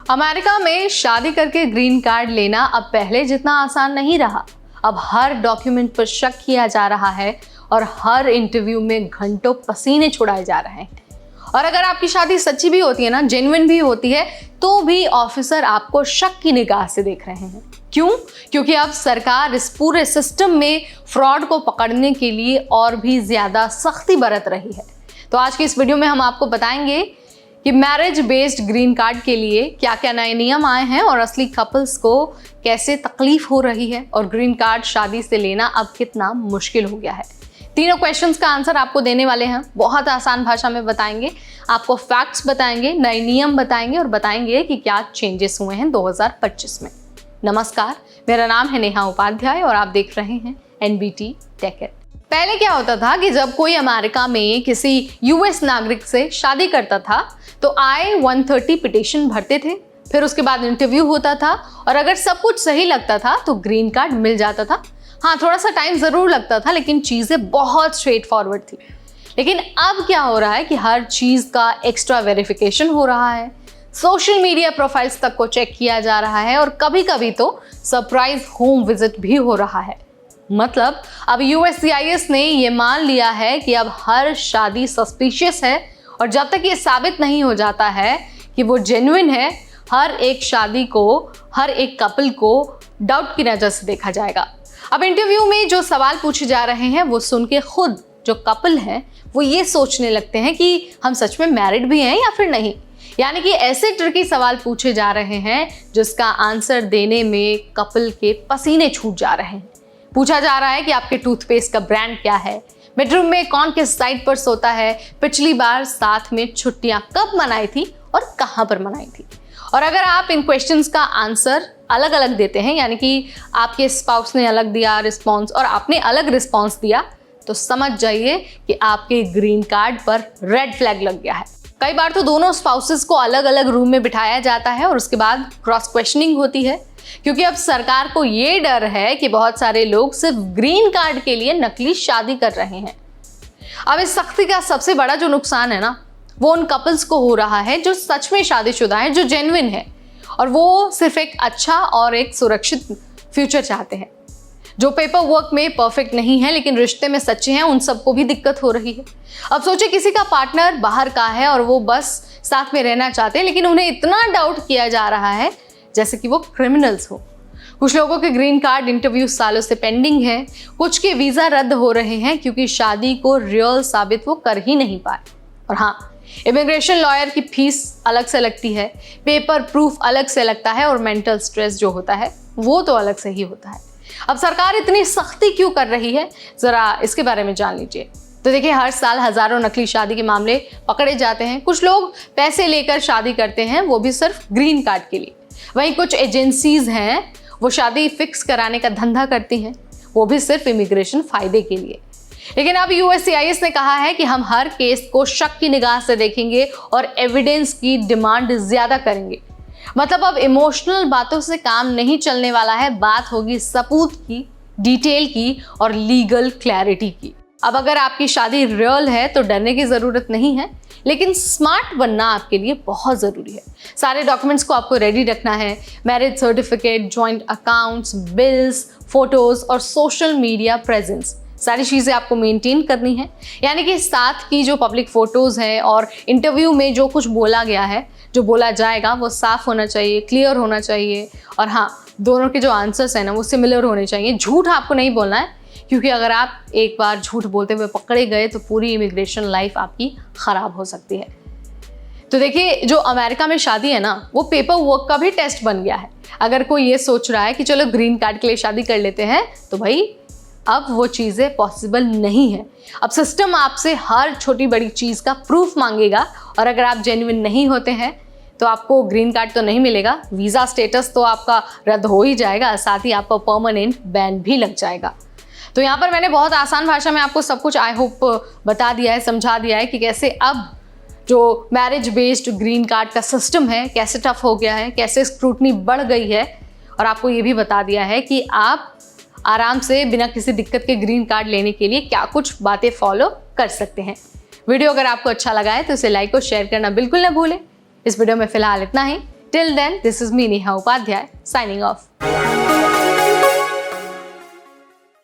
America में शादी करके ग्रीन कार्ड लेना अब पहले जितना आसान नहीं रहा। अब हर डॉक्यूमेंट पर शक किया जा रहा है और हर इंटरव्यू में घंटों पसीने छुड़ाए जा रहे हैं। और अगर आपकी शादी सच्ची भी होती है ना, जेन्युइन भी होती है, तो भी ऑफिसर आपको शक की निगाह से देख रहे हैं। क्यों? क्योंकि अब सरकार इस पूरे सिस्टम में फ्रॉड को पकड़ने के लिए और भी ज्यादा सख्ती बरत रही है। तो आज की इस वीडियो में हम आपको बताएंगे कि मैरिज बेस्ड ग्रीन कार्ड के लिए क्या क्या नए नियम आए हैं और असली कपल्स को कैसे तकलीफ हो रही है और ग्रीन कार्ड शादी से लेना अब कितना मुश्किल हो गया है। तीनों क्वेश्चंस का आंसर आपको देने वाले हैं, बहुत आसान भाषा में बताएंगे, आपको फैक्ट्स बताएंगे, नए नियम बताएंगे और बताएंगे कि क्या चेंजेस हुए हैं 2025 में। नमस्कार, मेरा नाम है नेहा उपाध्याय और आप देख रहे हैं एनबीटी टेक इट। पहले क्या होता था कि जब कोई अमेरिका में किसी यूएस नागरिक से शादी करता था तो I-130 पिटीशन भरते थे, फिर उसके बाद इंटरव्यू होता था और अगर सब कुछ सही लगता था तो ग्रीन कार्ड मिल जाता था। हाँ, थोड़ा सा टाइम जरूर लगता था लेकिन चीजें बहुत स्ट्रेट फॉरवर्ड थी। लेकिन अब क्या हो रहा है कि हर चीज का एक्स्ट्रा वेरिफिकेशन हो रहा है, सोशल मीडिया प्रोफाइल्स तक को चेक किया जा रहा है और कभी कभी तो सरप्राइज होम विजिट भी हो रहा है। मतलब अब USCIS ने ये मान लिया है कि अब हर शादी सस्पिशियस है और जब तक ये साबित नहीं हो जाता है कि वो जेन्युइन है, हर एक शादी को, हर एक कपल को डाउट की नजर से देखा जाएगा। अब इंटरव्यू में जो सवाल पूछे जा रहे हैं वो सुन के खुद जो कपल हैं वो ये सोचने लगते हैं कि हम सच में मैरिड भी हैं या फिर नहीं। यानी कि ऐसे ट्रिकी सवाल पूछे जा रहे हैं जिसका आंसर देने में कपल के पसीने छूट जा रहे हैं। पूछा जा रहा है कि आपके टूथपेस्ट का ब्रांड क्या है, बेडरूम में कौन किस साइड पर सोता है, पिछली बार साथ में छुट्टियां कब मनाई थी और कहां पर मनाई थी। और अगर आप इन क्वेश्चंस का आंसर अलग अलग देते हैं, यानी कि आपके स्पाउस ने अलग दिया रिस्पॉन्स और आपने अलग रिस्पॉन्स दिया, तो समझ जाइए कि आपके ग्रीन कार्ड पर रेड फ्लैग लग गया है। कई बार तो दोनों स्पाउसेस को अलग अलग रूम में बिठाया जाता है और उसके बाद क्रॉस क्वेश्चनिंग होती है, क्योंकि अब सरकार को ये डर है कि बहुत सारे लोग सिर्फ ग्रीन कार्ड के लिए नकली शादी कर रहे हैं। अब इस सख्ती का सबसे बड़ा जो नुकसान है ना, वो उन कपल्स को हो रहा है जो सच में शादीशुदा है, जो जेन्युइन है और वो सिर्फ एक अच्छा और एक सुरक्षित फ्यूचर चाहते हैं। जो पेपर वर्क में परफेक्ट नहीं है लेकिन रिश्ते में सच्चे हैं, उन सबको भी दिक्कत हो रही है। अब सोचे किसी का पार्टनर बाहर का है और वो बस साथ में रहना चाहते हैं, लेकिन उन्हें इतना डाउट किया जा रहा है जैसे कि वो क्रिमिनल्स हो। कुछ लोगों के ग्रीन कार्ड इंटरव्यू सालों से पेंडिंग है, कुछ के वीज़ा रद्द हो रहे हैं क्योंकि शादी को रियल साबित वो कर ही नहीं पाए। और हाँ, इमिग्रेशन लॉयर की फीस अलग से लगती है, पेपर प्रूफ अलग से लगता है और मेंटल स्ट्रेस जो होता है वो तो अलग से ही होता है। अब सरकार इतनी सख्ती क्यों कर रही है, ज़रा इसके बारे में जान लीजिए। तो देखिए, हर साल हज़ारों नकली शादी के मामले पकड़े जाते हैं। कुछ लोग पैसे लेकर शादी करते हैं, वो भी सिर्फ ग्रीन कार्ड के लिए। वहीं कुछ एजेंसीज हैं, वो शादी फिक्स कराने का धंधा करती हैं, वो भी सिर्फ इमिग्रेशन फ़ायदे के लिए। लेकिन अब USCIS ने कहा है कि हम हर केस को शक की निगाह से देखेंगे और एविडेंस की डिमांड ज़्यादा करेंगे। मतलब अब इमोशनल बातों से काम नहीं चलने वाला है, बात होगी सबूत की, डिटेल की और लीगल क्लैरिटी की। अब अगर आपकी शादी रियल है तो डरने की ज़रूरत नहीं है, लेकिन स्मार्ट बनना आपके लिए बहुत ज़रूरी है। सारे डॉक्यूमेंट्स को आपको रेडी रखना है, marriage certificate, joint accounts, bills, photos और सोशल मीडिया प्रेजेंस, सारी चीज़ें आपको मेंटेन करनी है। यानी कि साथ की जो पब्लिक फ़ोटोज़ हैं और इंटरव्यू में जो कुछ बोला गया है, जो बोला जाएगा, वो साफ़ होना चाहिए, क्लियर होना चाहिए और हाँ, दोनों के जो आंसर्स हैं ना वो सिमिलर होने चाहिए। झूठ आपको नहीं बोलना है, क्योंकि अगर आप एक बार झूठ बोलते हुए पकड़े गए तो पूरी इमिग्रेशन लाइफ आपकी ख़राब हो सकती है। तो देखिए, जो अमेरिका में शादी है ना, वो पेपर वर्क का भी टेस्ट बन गया है। अगर कोई ये सोच रहा है कि चलो ग्रीन कार्ड के लिए शादी कर लेते हैं, तो भाई अब वो चीज़ें पॉसिबल नहीं है। अब सिस्टम आपसे हर छोटी बड़ी चीज़ का प्रूफ मांगेगा और अगर आप जेन्युइन नहीं होते हैं तो आपको ग्रीन कार्ड तो नहीं मिलेगा, वीज़ा स्टेटस तो आपका रद्द हो ही जाएगा, साथ ही आपका परमानेंट बैन भी लग जाएगा। तो यहाँ पर मैंने बहुत आसान भाषा में आपको सब कुछ आई होप बता दिया है, समझा दिया है कि कैसे अब जो मैरिज बेस्ड ग्रीन कार्ड का सिस्टम है कैसे टफ हो गया है, कैसे स्क्रूटनी बढ़ गई है और आपको ये भी बता दिया है कि आप आराम से बिना किसी दिक्कत के ग्रीन कार्ड लेने के लिए क्या कुछ बातें फॉलो कर सकते हैं। वीडियो अगर आपको अच्छा लगा है तो इसे लाइक और शेयर करना बिल्कुल ना भूलें। इस वीडियो में फिलहाल इतना ही। Till then, this is me Neha Upadhyay signing of.